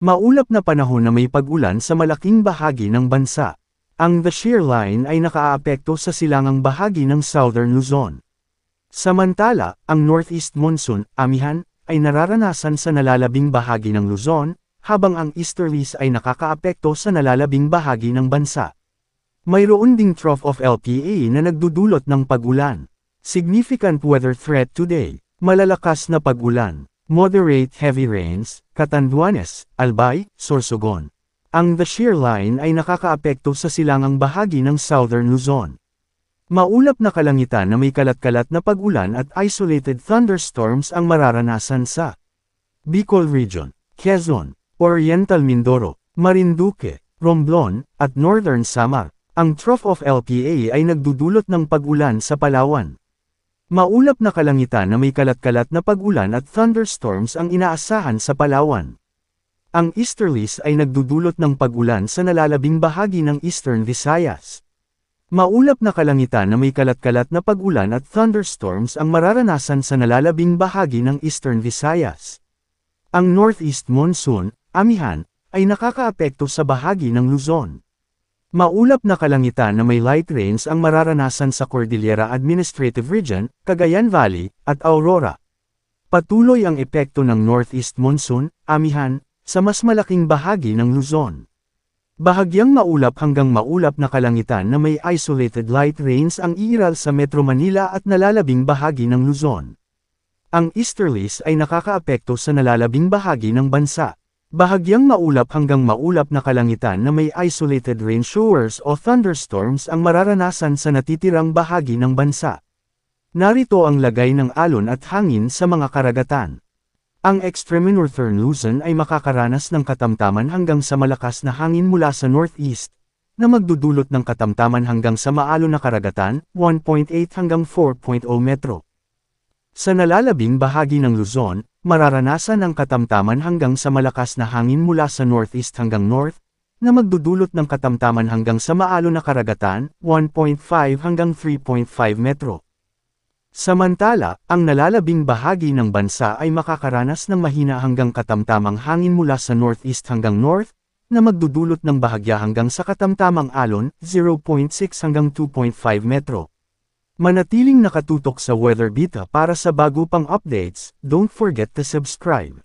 Maulap na panahon na may pag-ulan sa malaking bahagi ng bansa. Ang The Shear Line ay nakaaapekto sa silangang bahagi ng Southern Luzon. Samantala, ang Northeast Monsoon, amihan, ay nararanasan sa nalalabing bahagi ng Luzon, habang ang Easterlies ay nakakaapekto sa nalalabing bahagi ng bansa. Mayroon ding trough of LPA na nagdudulot ng pag-ulan. Significant weather threat today, malalakas na pag-ulan. Moderate heavy rains, Catanduanes, Albay, Sorsogon. Ang The Shear Line ay nakakaapekto sa silangang bahagi ng Southern Luzon. Maulap na kalangitan na may kalat-kalat na pag-ulan at isolated thunderstorms ang mararanasan sa Bicol Region, Quezon, Oriental Mindoro, Marinduque, Romblon, at Northern Samar. Ang trough of LPA ay nagdudulot ng pag-ulan sa Palawan. Maulap na kalangitan na may kalat-kalat na pag-ulan at thunderstorms ang inaasahan sa Palawan. Ang Easterlies ay nagdudulot ng pag-ulan sa nalalabing bahagi ng Eastern Visayas. Maulap na kalangitan na may kalat-kalat na pag-ulan at thunderstorms ang mararanasan sa nalalabing bahagi ng Eastern Visayas. Ang Northeast Monsoon, amihan, ay nakakaapekto sa bahagi ng Luzon. Maulap na kalangitan na may light rains ang mararanasan sa Cordillera Administrative Region, Cagayan Valley, at Aurora. Patuloy ang epekto ng Northeast Monsoon, amihan, sa mas malaking bahagi ng Luzon. Bahagyang maulap hanggang maulap na kalangitan na may isolated light rains ang iiral sa Metro Manila at nalalabing bahagi ng Luzon. Ang Easterlies ay nakakaapekto sa nalalabing bahagi ng bansa. Bahagyang maulap hanggang maulap na kalangitan na may isolated rain showers o thunderstorms ang mararanasan sa natitirang bahagi ng bansa. Narito ang lagay ng alon at hangin sa mga karagatan. Ang extreme northern Luzon ay makakaranas ng katamtaman hanggang sa malakas na hangin mula sa northeast, na magdudulot ng katamtaman hanggang sa maalon na karagatan, 1.8 hanggang 4.0 metro. Sa nalalabing bahagi ng Luzon, mararanasan ang katamtaman hanggang sa malakas na hangin mula sa northeast hanggang north, na magdudulot ng katamtaman hanggang sa maalon na karagatan, 1.5 hanggang 3.5 metro. Samantala, ang nalalabing bahagi ng bansa ay makakaranas ng mahina hanggang katamtamang hangin mula sa northeast hanggang north, na magdudulot ng bahagya hanggang sa katamtamang alon, 0.6 hanggang 2.5 metro. Manatiling nakatutok sa Weather Beta para sa bago pang updates, don't forget to subscribe.